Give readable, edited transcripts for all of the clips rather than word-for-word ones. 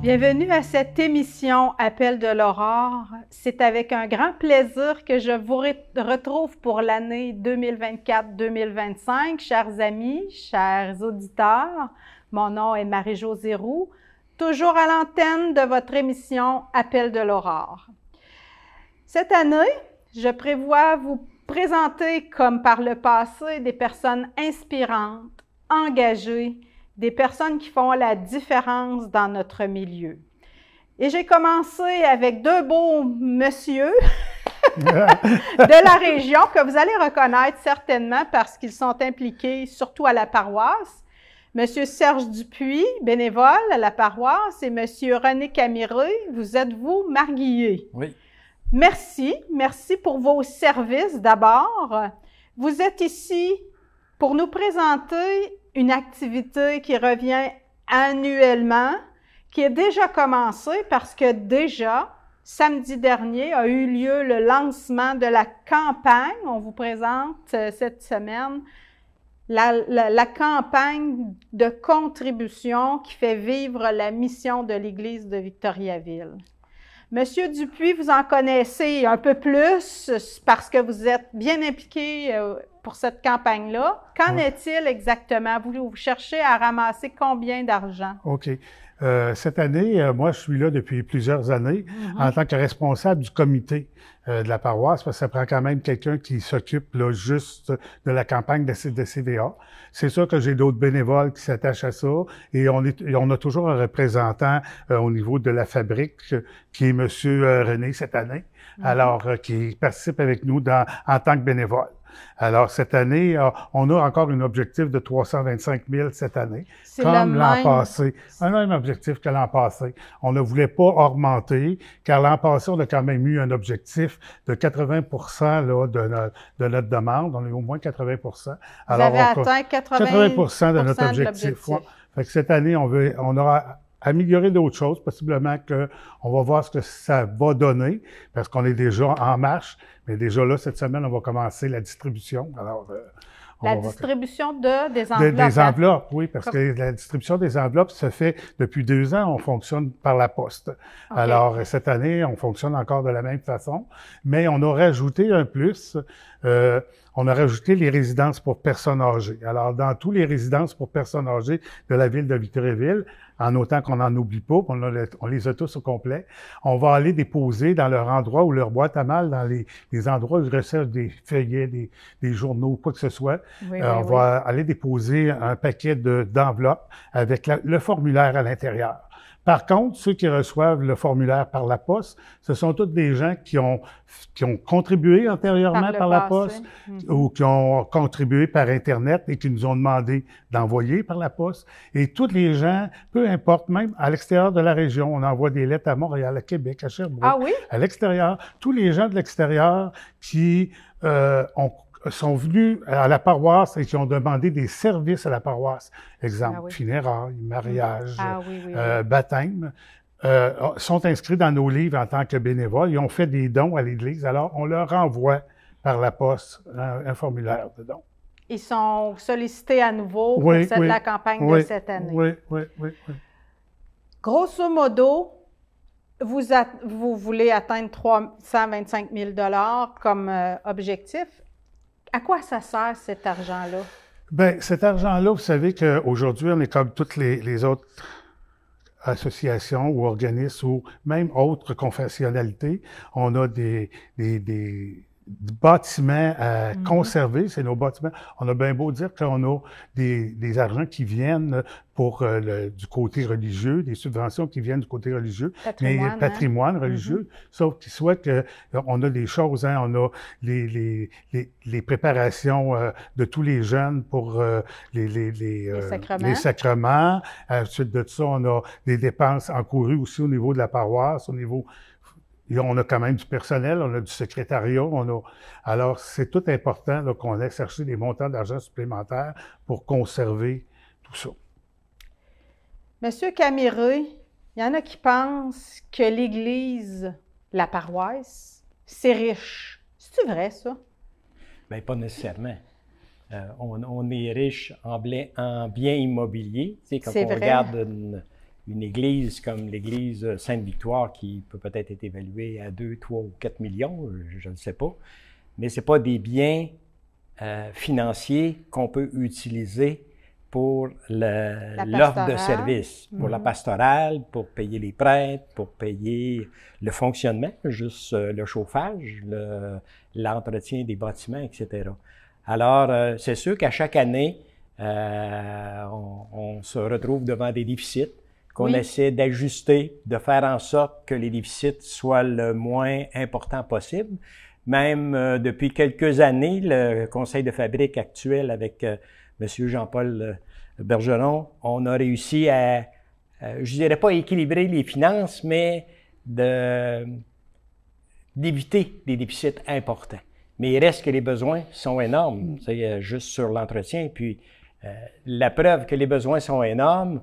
Bienvenue à cette émission Appel de l'Aurore. C'est avec un grand plaisir que je vous retrouve pour l'année 2024-2025. Chers amis, chers auditeurs, mon nom est Marie-Josée Roux, toujours à l'antenne de votre émission Appel de l'Aurore. Cette année, je prévois vous présenter, comme par le passé, des personnes inspirantes, engagées, des personnes qui font la différence dans notre milieu. Et j'ai commencé avec deux beaux messieurs de la région que vous allez reconnaître certainement parce qu'ils sont impliqués surtout à la paroisse. Monsieur Serge Dupuis, bénévole à la paroisse, et Monsieur René Camiré, vous êtes vous marguillier. Oui. Merci pour vos services d'abord. Vous êtes ici pour nous présenter une activité qui revient annuellement, qui est déjà commencée parce que déjà, samedi dernier, a eu lieu le lancement de la campagne. On vous présente cette semaine la campagne de contribution qui fait vivre la mission de l'Église de Victoriaville. Monsieur Dupuis, vous en connaissez un peu plus parce que vous êtes bien impliqué pour cette campagne-là. Qu'en est-il exactement? Vous cherchez à ramasser combien d'argent? OK. Cette année, moi, je suis là depuis plusieurs années en tant que responsable du comité de la paroisse, parce que ça prend quand même quelqu'un qui s'occupe là juste de la campagne de CVA. C'est sûr que j'ai d'autres bénévoles qui s'attachent à ça et on a toujours un représentant au niveau de la fabrique qui est Monsieur René cette année, alors qui participe avec nous en tant que bénévole. Alors, cette année, on a encore un objectif de 325 000 cette année, comme l'an passé. Un même objectif que l'an passé. On ne voulait pas augmenter, car l'an passé, on a quand même eu un objectif de 80 là, de notre demande. On a eu au moins 80 Alors, vous avez atteint 80 de notre objectif. Ouais. Fait que cette année, on aura améliorer d'autres choses, possiblement qu'on va voir ce que ça va donner, parce qu'on est déjà en marche, mais déjà là, cette semaine, on va commencer la distribution. Alors, la distribution des enveloppes. Des enveloppes, oui, parce que la distribution des enveloppes se fait depuis 2 ans, on fonctionne par la poste. Okay. Alors, cette année, on fonctionne encore de la même façon, mais on a rajouté un plus, on a rajouté les résidences pour personnes âgées. Alors, dans tous les résidences pour personnes âgées de la ville de Victoriaville, en autant qu'on n'en oublie pas, on les a tous au complet, on va aller déposer dans leur endroit ou leur boîte à mal, dans les endroits où ils reçoivent des feuillets, des journaux, quoi que ce soit. On va aller déposer un paquet d'enveloppes avec le formulaire à l'intérieur. Par contre, ceux qui reçoivent le formulaire par la poste, ce sont tous des gens qui ont contribué antérieurement par la poste ou qui ont contribué par Internet et qui nous ont demandé d'envoyer par la poste. Et tous les gens, peu importe, même à l'extérieur de la région, on envoie des lettres à Montréal, à Québec, à Sherbrooke, à l'extérieur. Tous les gens de l'extérieur qui sont venus à la paroisse et qui ont demandé des services à la paroisse. Exemple, funérailles, mariage, baptême, sont inscrits dans nos livres en tant que bénévoles. Ils ont fait des dons à l'Église. Alors, on leur envoie par la poste un formulaire de dons. Ils sont sollicités à nouveau pour la campagne de cette année. Oui. Grosso modo, vous voulez atteindre 325 000 $ comme objectif. À quoi ça sert cet argent-là? Bien, cet argent-là, vous savez qu'aujourd'hui, on est comme toutes les autres associations ou organismes ou même autres confessionnalités. On a des bâtiments à conserver, c'est nos bâtiments. On a bien beau dire qu'on a des argents qui viennent pour du côté religieux, des subventions qui viennent du côté religieux, patrimoine religieux, sauf qu'il soit que on a des choses, on a les préparations de tous les jeunes pour les sacrements. Ensuite de ça, on a des dépenses encourues aussi au niveau de la paroisse, au niveau on a quand même du personnel, on a du secrétariat, alors c'est tout important qu'on ait cherché des montants d'argent supplémentaires pour conserver tout ça. Monsieur Camiré, il y en a qui pensent que l'Église, la paroisse, c'est riche. C'est-tu vrai, ça? Bien, pas nécessairement. On est riche en biens immobiliers. Tu sais, quand on regarde une église comme l'église Sainte-Victoire qui peut peut-être être évaluée à 2, 3 ou 4 millions, je ne sais pas. Mais ce n'est pas des biens financiers qu'on peut utiliser pour l'offre de service, pour la pastorale, pour payer les prêtres, pour payer le fonctionnement, juste le chauffage, l'entretien des bâtiments, etc. Alors, c'est sûr qu'à chaque année, on se retrouve devant des déficits qu'on essaie d'ajuster, de faire en sorte que les déficits soient le moins important possible. Même depuis quelques années, le conseil de fabrique actuel avec M. Jean-Paul Bergeron, on a réussi à, je dirais pas équilibrer les finances, mais d'éviter des déficits importants. Mais il reste que les besoins sont énormes, c'est juste sur l'entretien. Puis la preuve que les besoins sont énormes,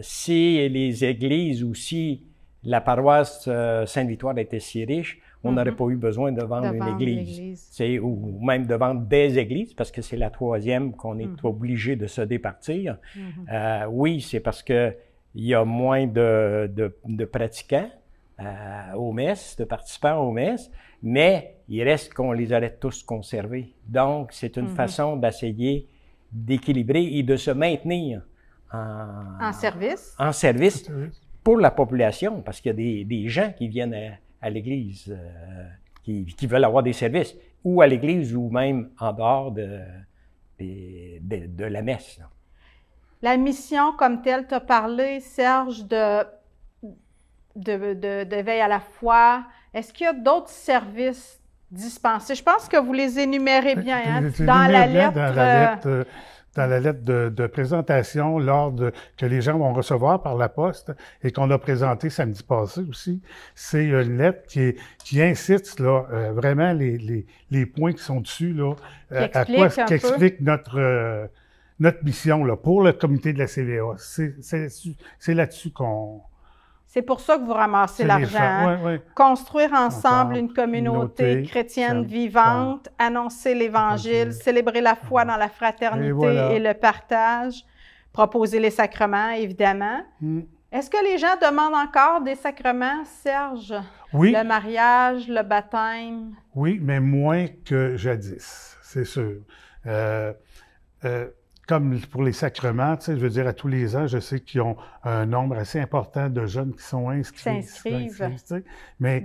si les églises ou si la paroisse Sainte-Victoire était si riche, on n'aurait pas eu besoin de vendre une église. Ou même de vendre des églises, parce que c'est la troisième qu'on est obligé de se départir. Oui, c'est parce que il y a moins de pratiquants aux messes, de participants aux messes, mais il reste qu'on les aurait tous conservés. Donc, c'est une façon d'essayer d'équilibrer et de se maintenir en service. En service pour la population, parce qu'il y a des gens qui viennent à l'Église, qui veulent avoir des services, ou à l'Église, ou même en dehors de la messe. Là. La mission comme telle, tu as parlé, Serge, de veille à la foi. Est-ce qu'il y a d'autres services dispensés? Je pense que vous les énumérez bien hein, dans la lettre. Dans la lettre de présentation que les gens vont recevoir par la poste et qu'on a présentée samedi passé aussi, c'est une lettre qui incite là, vraiment les points qui sont dessus, là, qui explique notre mission là, pour le comité de la CVA. C'est là-dessus qu'on... C'est pour ça que vous ramassez l'argent. Oui. Construire ensemble une communauté chrétienne vivante, annoncer l'Évangile, célébrer la foi dans la fraternité et le partage, proposer les sacrements, évidemment. Est-ce que les gens demandent encore des sacrements, Serge? Oui. Le mariage, le baptême? Oui, mais moins que jadis, c'est sûr. Comme pour les sacrements, tu sais, je veux dire, à tous les ans, je sais qu'ils ont un nombre assez important de jeunes qui sont inscrits. S'inscrivent. Tu sais. Mais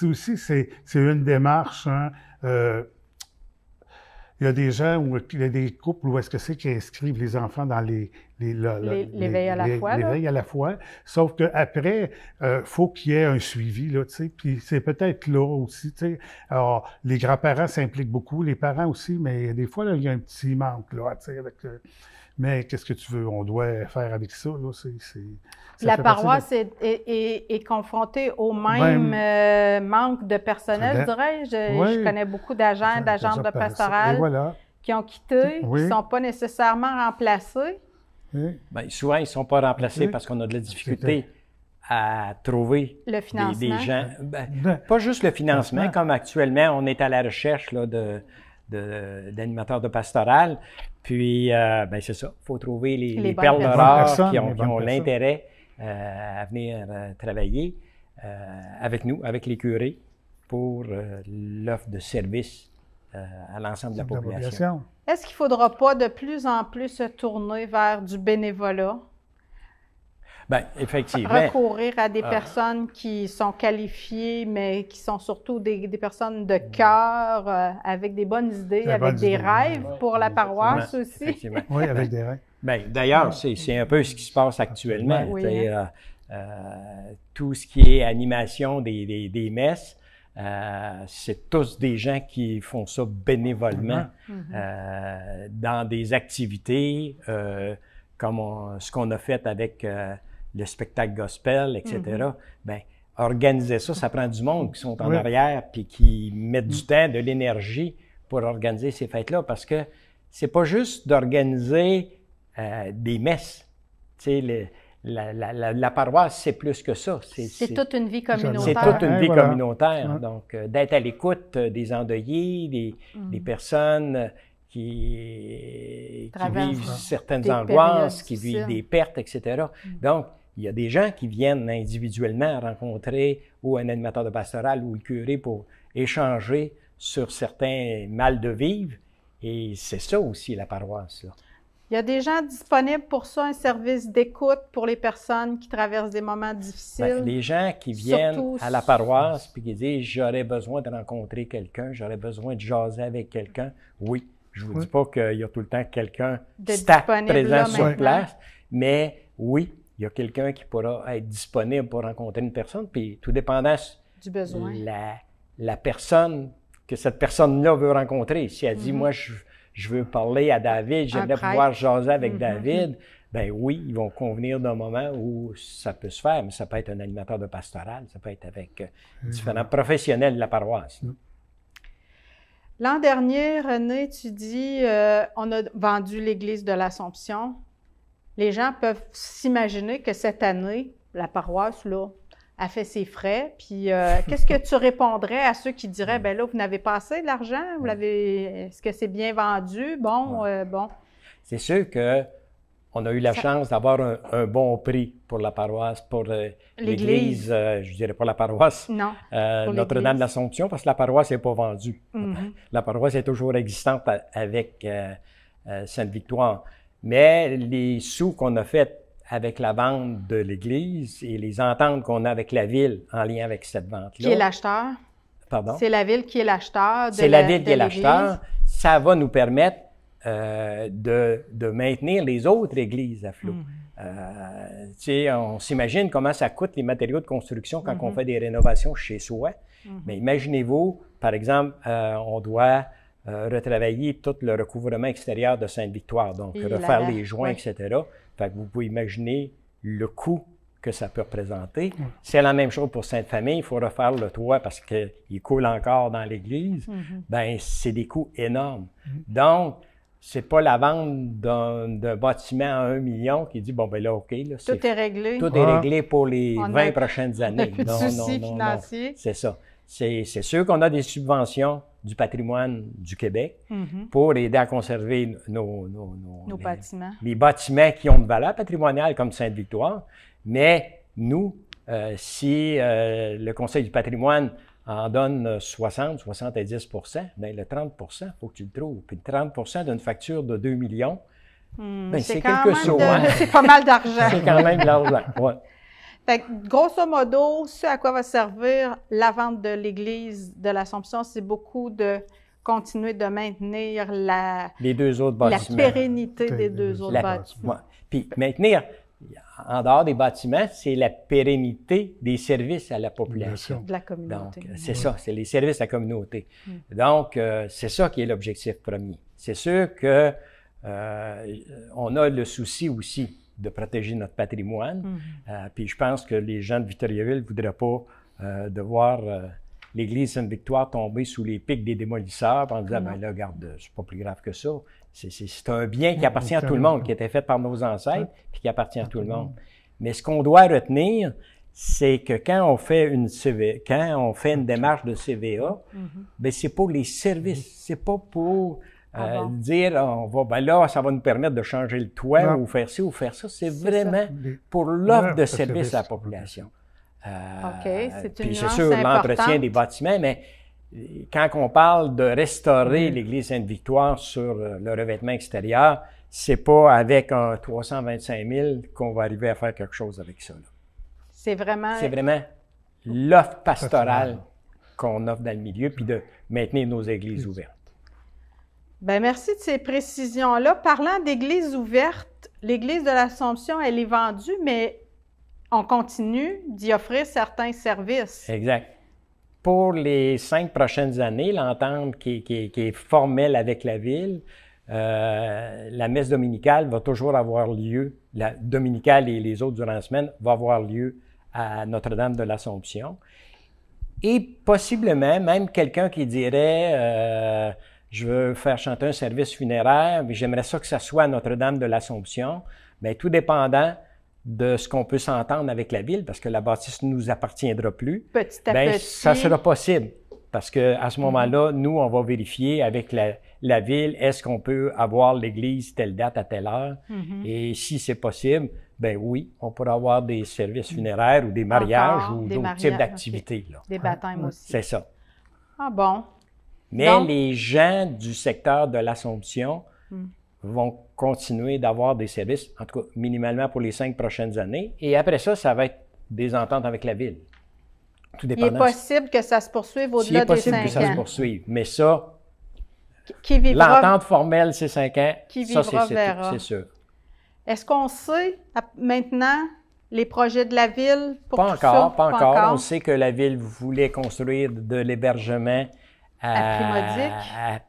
aussi, c'est une démarche. Hein, il y a des gens il y a des couples où est-ce que c'est qui inscrivent les enfants dans les veilles à la foi. Les veilles à la foi. Sauf qu'après, faut qu'il y ait un suivi, là, tu sais. Puis c'est peut-être là aussi, tu sais. Alors, les grands-parents s'impliquent beaucoup, les parents aussi, mais des fois, là, il y a un petit manque, là, tu sais, avec... mais qu'est-ce que tu veux? On doit faire avec ça, là. La paroisse est confrontée au même manque de personnel, dirais-je. Je connais beaucoup d'agents, d'agentes de pastorale qui ont quitté, qui ne sont pas nécessairement remplacés. Bien, souvent, ils ne sont pas remplacés parce qu'on a de la difficulté à trouver des gens. Pas juste le financement, comme actuellement, on est à la recherche là, d'animateurs de pastoral. Puis, c'est ça, il faut trouver les perles rares qui ont l'intérêt à venir travailler avec nous, avec les curés, pour l'offre de service à l'ensemble de la population. Est-ce qu'il ne faudra pas de plus en plus se tourner vers du bénévolat? Bien, effectivement. Recourir à des personnes qui sont qualifiées, mais qui sont surtout des personnes de cœur, avec des bonnes idées, avec des rêves pour la paroisse aussi. Oui, avec des rêves. Bien, d'ailleurs, c'est un peu ce qui se passe actuellement. Tout ce qui est animation des messes, c'est tous des gens qui font ça bénévolement dans des activités comme ce qu'on a fait avec le spectacle gospel, etc. Bien, organiser ça, ça prend du monde qui sont en arrière puis qui mettent du temps, de l'énergie pour organiser ces fêtes-là, parce que c'est pas juste d'organiser des messes. Tu sais, la paroisse, c'est plus que ça. C'est toute une vie communautaire. C'est toute une vie communautaire. Donc, d'être à l'écoute des endeuillés, des personnes qui vivent certaines angoisses, qui vivent des pertes, etc. Donc, il y a des gens qui viennent individuellement rencontrer ou un animateur de pastoral ou le curé pour échanger sur certains mal de vivre. Et c'est ça aussi, la paroisse, là. Il y a des gens disponibles pour ça, un service d'écoute pour les personnes qui traversent des moments difficiles. Bien, les gens qui viennent Surtout à la paroisse puis qui disent « j'aurais besoin de rencontrer quelqu'un, j'aurais besoin de jaser avec quelqu'un », oui, je ne vous dis pas qu'il y a tout le temps quelqu'un présent sur place, mais oui, il y a quelqu'un qui pourra être disponible pour rencontrer une personne, puis tout dépendant du besoin. La personne que cette personne-là veut rencontrer. Si elle dit « moi, je veux parler à David, j'aimerais pouvoir jaser avec David », ben oui, ils vont convenir d'un moment où ça peut se faire, mais ça peut être un animateur de pastoral, ça peut être avec différents professionnels de la paroisse. L'an dernier, René, tu dis, on a vendu l'église de l'Assomption. Les gens peuvent s'imaginer que cette année, la paroisse, là, a fait ses frais. Puis, qu'est-ce que tu répondrais à ceux qui diraient, ben là, vous n'avez pas assez d'argent, est-ce que c'est bien vendu? Bon, bon. C'est sûr que on a eu la chance d'avoir un bon prix pour la paroisse, pour l'église, je dirais pas la paroisse, Notre-Dame de l'Assomption, parce que la paroisse n'est pas vendue. La paroisse est toujours existante avec Sainte-Victoire. Mais les sous qu'on a faits avec la vente de l'église et les ententes qu'on a avec la ville en lien avec cette vente-là. Qui est l'acheteur? Pardon? C'est la ville qui est l'acheteur. C'est la ville qui est l'acheteur. Ça va nous permettre de maintenir les autres églises à flot. Tu sais, on s'imagine comment ça coûte les matériaux de construction quand on fait des rénovations chez soi. Mais imaginez-vous, par exemple, on doit retravailler tout le recouvrement extérieur de Sainte-Victoire, donc refaire les joints, etc. Fait que vous pouvez imaginer le coût que ça peut représenter. C'est la même chose pour Sainte-Famille, il faut refaire le toit parce qu'il coule encore dans l'église. Ben c'est des coûts énormes. Donc, c'est pas la vente d'un bâtiment à 1 million qui dit, bon, ben là, OK. Là, tout est réglé. Tout est réglé pour les 20 prochaines années. Non. C'est ça. C'est sûr qu'on a des subventions du patrimoine du Québec pour aider à conserver nos bâtiments. Les bâtiments qui ont une valeur patrimoniale comme Sainte-Victoire. Mais nous, si le Conseil du patrimoine en donne 60-70 bien le 30 il faut que tu le trouves. Puis 30 d'une facture de 2 millions, ben c'est quelque chose. C'est pas mal d'argent. C'est quand même de l'argent, oui. Fait que, grosso modo, ce à quoi va servir la vente de l'église de l'Assomption, c'est beaucoup de continuer de maintenir les deux autres bâtiments. La pérennité des deux autres bâtiments. Ouais. Puis maintenir, en dehors des bâtiments, c'est la pérennité des services à la population. De la communauté. Donc, c'est ça, c'est les services à la communauté. Donc, c'est ça qui est l'objectif premier. C'est sûr que on a le souci aussi de protéger notre patrimoine. Puis je pense que les gens de Victoriaville ne voudraient pas de voir l'église Sainte-Victoire tomber sous les pics des démolisseurs en disant, ben là, regarde, c'est pas plus grave que ça. C'est un bien qui appartient à tout le monde, qui a été fait par nos ancêtres, puis qui appartient à tout le monde. Mais ce qu'on doit retenir, c'est que quand on fait une démarche de CVA, ben c'est pour les services, c'est pas pour dire, là, ça va nous permettre de changer le toit ou faire ci ou faire ça. C'est vraiment pour l'offre de service à la population. C'est une puis c'est sûr, l'entretien des bâtiments, mais quand on parle de restaurer l'église Sainte-Victoire sur le revêtement extérieur, c'est pas avec un 325 000 qu'on va arriver à faire quelque chose avec ça. C'est vraiment l'offre pastorale qu'on offre dans le milieu, puis de maintenir nos églises ouvertes. Bien, merci de ces précisions-là. Parlant d'églises ouvertes, l'église de l'Assomption, elle est vendue, mais on continue d'y offrir certains services. Exact. Pour les 5 prochaines années, l'entente qui est formelle avec la ville, la messe dominicale va toujours avoir lieu, la dominicale et les autres durant la semaine vont avoir lieu à Notre-Dame de l'Assomption. Et possiblement, même quelqu'un qui dirait je veux faire chanter un service funéraire, mais j'aimerais ça que ça soit à Notre-Dame de l'Assomption. Bien, tout dépendant de ce qu'on peut s'entendre avec la ville, parce que la bâtisse ne nous appartiendra plus. Petit à petit. Ça sera possible. Parce qu'à ce moment-là, nous, on va vérifier avec la ville, est-ce qu'on peut avoir l'église telle date à telle heure? Et si c'est possible, ben oui, on pourra avoir des services funéraires ou des mariages ou d'autres types d'activités. Okay. Des baptêmes aussi. C'est ça. Ah bon. Mais donc, les gens du secteur de l'Assomption vont continuer d'avoir des services, en tout cas minimalement pour les 5 prochaines années. Et après ça, ça va être des ententes avec la ville. Tout dépendant. Il est possible que ça se poursuive au-delà des 5 ans. Il est possible que ça se poursuive. Mais ça, qui vivra, l'entente formelle, c'est 5 ans. Qui vivra, ça, c'est sûr. Est-ce qu'on sait maintenant les projets de la ville pour pas tout ça? Pas encore. On sait que la ville voulait construire de l'hébergement à Primodique.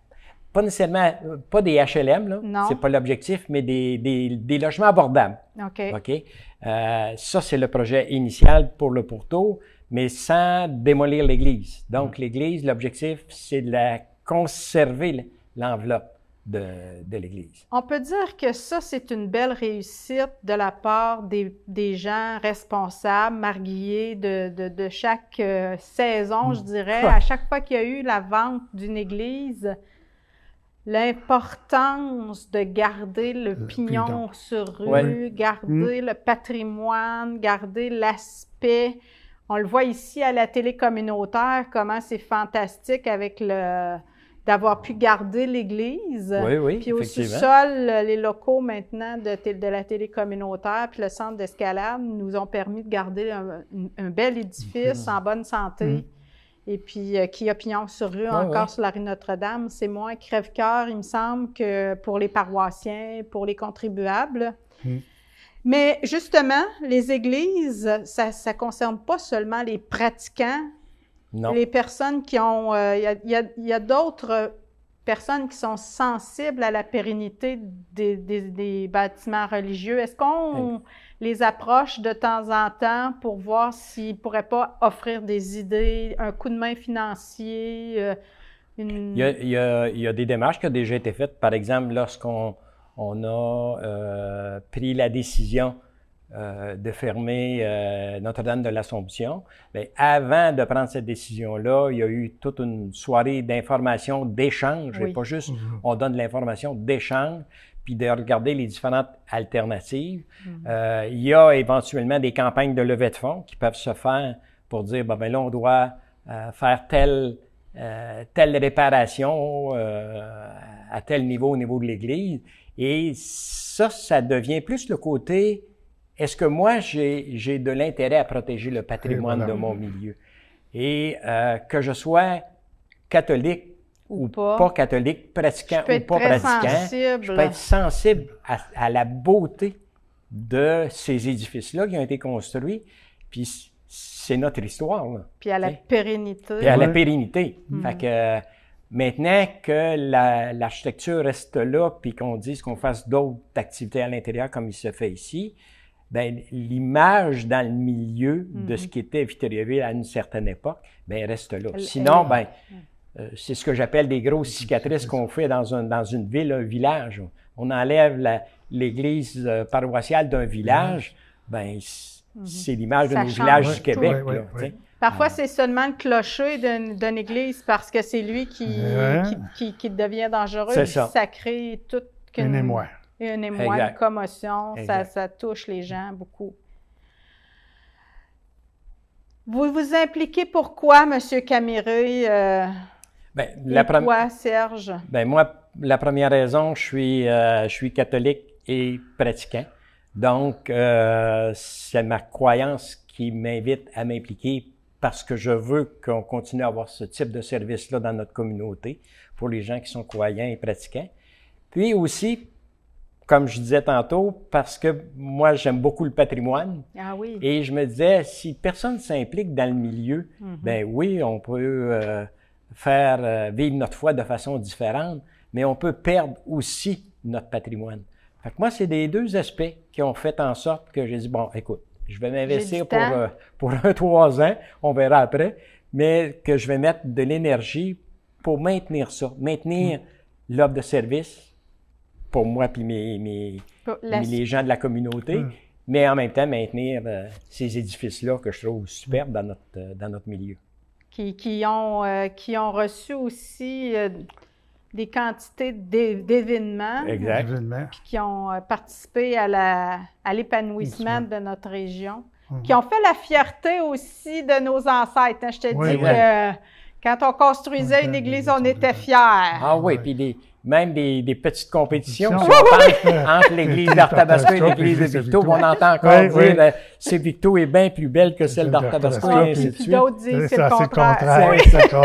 Pas nécessairement, pas des HLM, là. Non. C'est pas l'objectif, mais des logements abordables. OK. Ça, c'est le projet initial pour le pourtour, mais sans démolir l'église. Donc, l'église, l'objectif, c'est de conserver l'enveloppe de l'église. On peut dire que ça, c'est une belle réussite de la part des gens responsables, marguillés de chaque saison, je dirais. À chaque fois qu'il y a eu la vente d'une église, l'importance de garder le pignon sur rue, garder le patrimoine, garder l'aspect. On le voit ici à la télé communautaire, comment c'est fantastique avec d'avoir pu garder l'église. Oui, puis au sous-sol, les locaux maintenant de la télé communautaire, puis le centre d'escalade nous ont permis de garder un bel édifice en bonne santé. Et puis qui a pignon sur rue encore sur la rue Notre-Dame. C'est moins crève-cœur, il me semble, que pour les paroissiens, pour les contribuables. Mais justement, les églises, ça ne concerne pas seulement les pratiquants, les personnes qui ont... Il y a d'autres personnes qui sont sensibles à la pérennité des bâtiments religieux. Est-ce qu'on les approche de temps en temps pour voir s'ils ne pourraient pas offrir des idées, un coup de main financier? Il y a des démarches qui ont déjà été faites. Par exemple, lorsqu'on a pris la décision de fermer Notre-Dame de l'Assomption, bien, avant de prendre cette décision-là, il y a eu toute une soirée d'information, d'échange, et pas juste on donne de l'information, d'échange, puis de regarder les différentes alternatives. Il y a éventuellement des campagnes de levée de fonds qui peuvent se faire pour dire, ben là, on doit faire telle réparation à tel niveau, au niveau de l'Église. Et ça devient plus le côté, est-ce que moi, j'ai de l'intérêt à protéger le patrimoine de mon milieu? Et que je sois catholique ou pas catholique, pratiquant ou pas pratiquant, je peux être sensible à la beauté de ces édifices-là qui ont été construits, puis c'est notre histoire. Là, puis à la pérennité. Puis à la pérennité. Fait que maintenant que l'architecture reste là, puis qu'on dise qu'on fasse d'autres activités à l'intérieur comme il se fait ici, ben l'image dans le milieu de ce qui était Victoriaville à une certaine époque, ben reste là. Sinon, ben c'est ce que j'appelle des grosses cicatrices qu'on fait dans une ville, un village. On enlève l'église paroissiale d'un village, ben c'est l'image de nos villages du Québec. Là, parfois, c'est seulement le clocher d'une église parce que c'est lui qui devient dangereux. C'est ça. Ça crée toute un émoi. Une émoi, une commotion. Ça touche les gens beaucoup. Vous vous impliquez pourquoi, M. Camireuil? Pourquoi, Serge? Ben moi, la première raison, je suis catholique et pratiquant. Donc, c'est ma croyance qui m'invite à m'impliquer parce que je veux qu'on continue à avoir ce type de service-là dans notre communauté pour les gens qui sont croyants et pratiquants. Puis aussi, comme je disais tantôt, parce que moi, j'aime beaucoup le patrimoine. Ah oui. Et je me disais, si personne ne s'implique dans le milieu, ben oui, on peut faire vivre notre foi de façon différente, mais on peut perdre aussi notre patrimoine. Fait que moi, c'est des deux aspects qui ont fait en sorte que j'ai dit, bon, écoute, je vais m'investir pour 3 ans, on verra après, mais que je vais mettre de l'énergie pour maintenir ça, maintenir l'offre de service pour moi puis les gens de la communauté, mais en même temps maintenir ces édifices-là que je trouve superbes dans notre milieu. qui ont reçu aussi des quantités d'événements. Exact. Puis qui ont participé à l'épanouissement de notre région. Qui ont fait la fierté aussi de nos ancêtres. Hein. Je te dis que quand on construisait une église, on était fiers. Ah oui, puis même des petites compétitions entre l'église d'Arthabasca et l'église de Victo. On entend encore dire c'est Victo est bien plus belle que celle d'Arthabasca et ainsi de suite. D'autres disent c'est le contraire.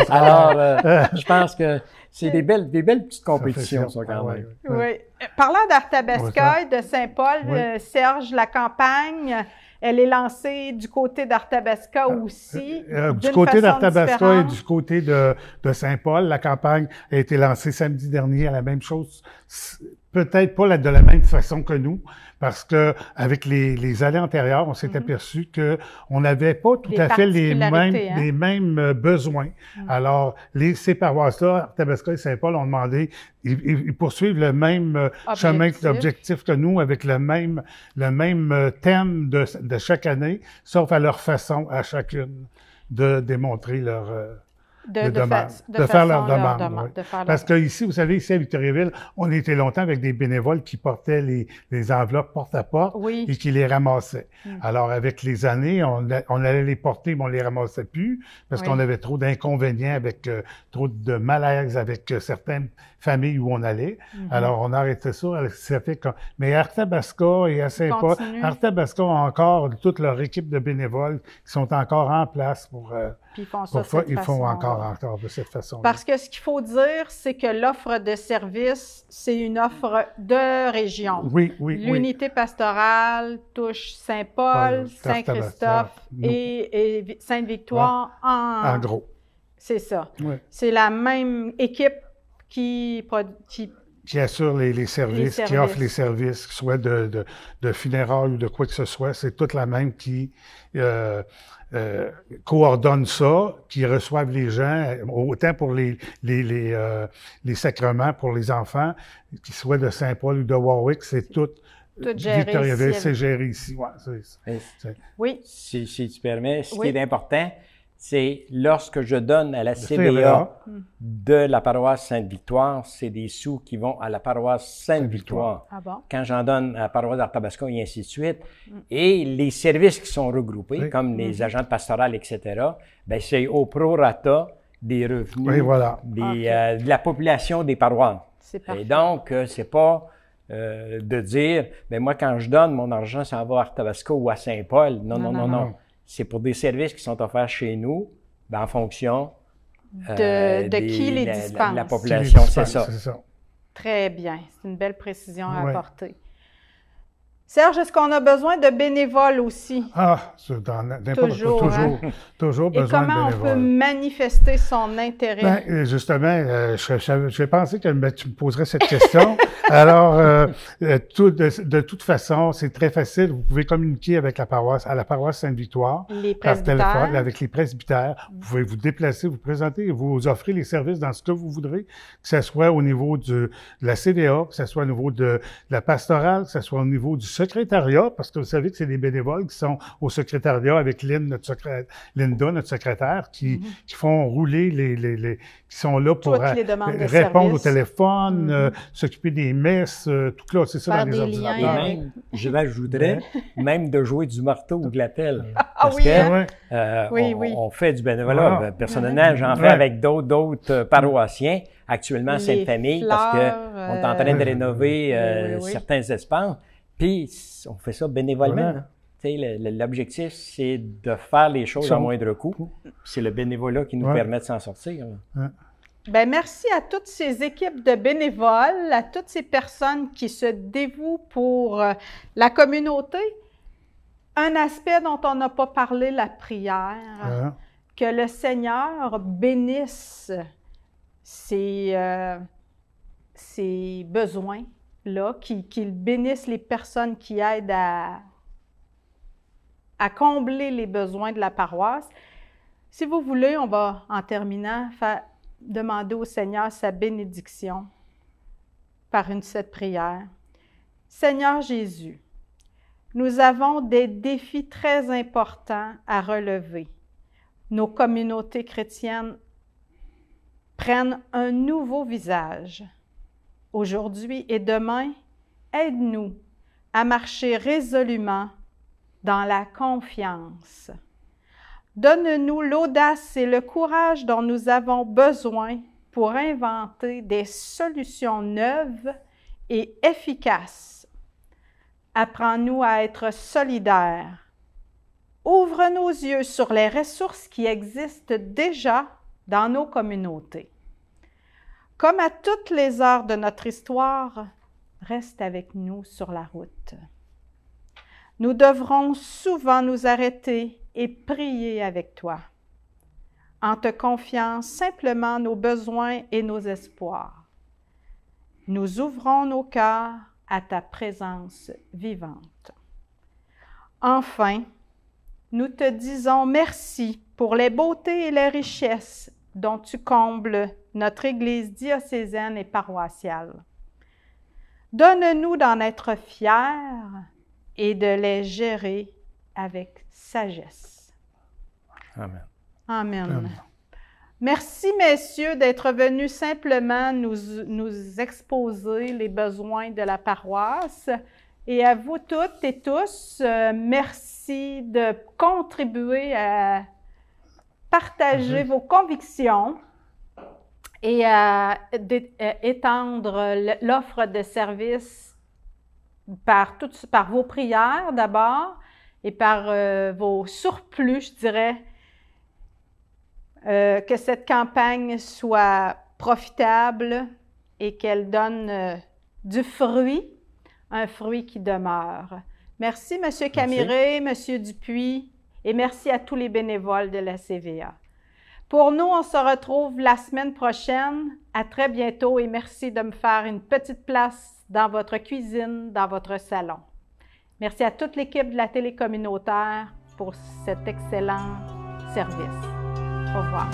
Alors, je pense que c'est des belles petites compétitions, ça, quand même. Oui. Parlant d'Arthabasca et de Saint-Paul, Serge, la campagne, elle est lancée du côté d'Arthabasca aussi. Du côté d'Arthabasca et du côté de Saint-Paul, la campagne a été lancée samedi dernier à la même chose. Peut-être pas de la même façon que nous, parce que avec les années antérieures, on s'est aperçu que on n'avait pas tout à fait les mêmes besoins. Alors, ces paroisses-là, Arthabasca et Saint-Paul, ont demandé, ils poursuivent le même chemin d'objectif que nous, avec le même thème de chaque année, sauf à leur façon, à chacune, de démontrer leur de faire leur demande. Parce que ici, vous savez, ici à Victoriaville, on était longtemps avec des bénévoles qui portaient les enveloppes porte à porte et qui les ramassaient. Alors, avec les années, on allait les porter, mais on les ramassait plus parce qu'on avait trop d'inconvénients avec trop de malaise avec certaines familles où on allait. Alors, on a arrêté ça. Ça fait que... Mais à Arthabasca et à Saint-Paul, Arthabasca a encore toute leur équipe de bénévoles qui sont encore en place pour... Puis ils font encore de cette façon. Parce que ce qu'il faut dire, c'est que l'offre de service, c'est une offre de région. Oui. L'unité pastorale touche Saint-Paul, Saint-Christophe et Sainte-Victoire en gros. C'est ça. Oui. C'est la même équipe qui assure les services, qui offre les services, soit de funérailles ou de quoi que ce soit. C'est toute la même qui coordonne ça, qui reçoivent les gens, autant pour les sacrements pour les enfants, qu'ils soient de Saint-Paul ou de Warwick, c'est tout Victoriaville, c'est géré ici. Oui. Si tu permets, ce qui est important, c'est lorsque je donne à la CVA de la paroisse Sainte-Victoire, c'est des sous qui vont à la paroisse Sainte-Victoire. Ah bon? Quand j'en donne à la paroisse d'Arthabasca et ainsi de suite. Et les services qui sont regroupés, comme les agents pastorales, etc., ben c'est au prorata des revenus de la population des paroisses. Et donc, c'est pas de dire, ben moi, quand je donne mon argent, ça va à Arthabasca ou à Saint-Paul. Non. C'est pour des services qui sont offerts chez nous, en fonction de qui les dispense. La population, c'est ça. Très bien. C'est une belle précision à apporter. Serge, est-ce qu'on a besoin de bénévoles aussi? Toujours besoin de bénévoles. Et comment on peut manifester son intérêt? Justement, j'ai pensé que tu me poserais cette question. Alors, de toute façon, c'est très facile. Vous pouvez communiquer avec à la paroisse Sainte-Victoire par téléphone, avec les presbytères. Vous pouvez vous déplacer, vous présenter, vous offrir les services dans ce que vous voudrez, que ce soit au niveau de la CVA, que ce soit au niveau de la pastorale, que ce soit au niveau du secrétariat, parce que vous savez que c'est des bénévoles qui sont au secrétariat avec Linda, notre secrétaire, qui font rouler qui sont là pour répondre au téléphone, s'occuper des messes, tout là, c'est ça dans les ordinateurs. Et même, je l'ajouterais, même de jouer du marteau ou de la pelle. Parce on fait du bénévolat. Personnellement, j'en fais avec d'autres paroissiens. Actuellement, c'est une famille parce qu'on est en train de rénover certains espaces. Puis, on fait ça bénévolement. L'objectif, c'est de faire les choses à moindre coût. C'est le bénévolat qui nous permet de s'en sortir. Bien, merci à toutes ces équipes de bénévoles, à toutes ces personnes qui se dévouent pour la communauté. Un aspect dont on n'a pas parlé, la prière. Que le Seigneur bénisse ces besoins-là, qu'il bénisse les personnes qui aident à combler les besoins de la paroisse. Si vous voulez, on va, en terminant, demander au Seigneur sa bénédiction par cette prière. Seigneur Jésus, nous avons des défis très importants à relever. nos communautés chrétiennes prennent un nouveau visage. Aujourd'hui et demain, aide-nous à marcher résolument dans la confiance. Donne-nous l'audace et le courage dont nous avons besoin pour inventer des solutions neuves et efficaces. Apprends-nous à être solidaires. Ouvre nos yeux sur les ressources qui existent déjà dans nos communautés. Comme à toutes les heures de notre histoire, reste avec nous sur la route. Nous devrons souvent nous arrêter et prier avec toi, en te confiant simplement nos besoins et nos espoirs. Nous ouvrons nos cœurs à ta présence vivante. Enfin, nous te disons merci pour les beautés et les richesses dont tu combles notre Église diocésaine et paroissiale. Donne-nous d'en être fiers et de les gérer avec sagesse. Amen. Amen. Amen. Merci, messieurs, d'être venus simplement nous exposer les besoins de la paroisse. Et à vous toutes et tous, merci de contribuer à partager vos convictions et à étendre l'offre de service par vos prières d'abord et par vos surplus, je dirais, que cette campagne soit profitable et qu'elle donne du fruit, un fruit qui demeure. Merci, M. Camiré, M. Dupuis, et merci à tous les bénévoles de la CVA. Pour nous, on se retrouve la semaine prochaine. À très bientôt et merci de me faire une petite place dans votre cuisine, dans votre salon. Merci à toute l'équipe de la télé communautaire pour cet excellent service. Au revoir.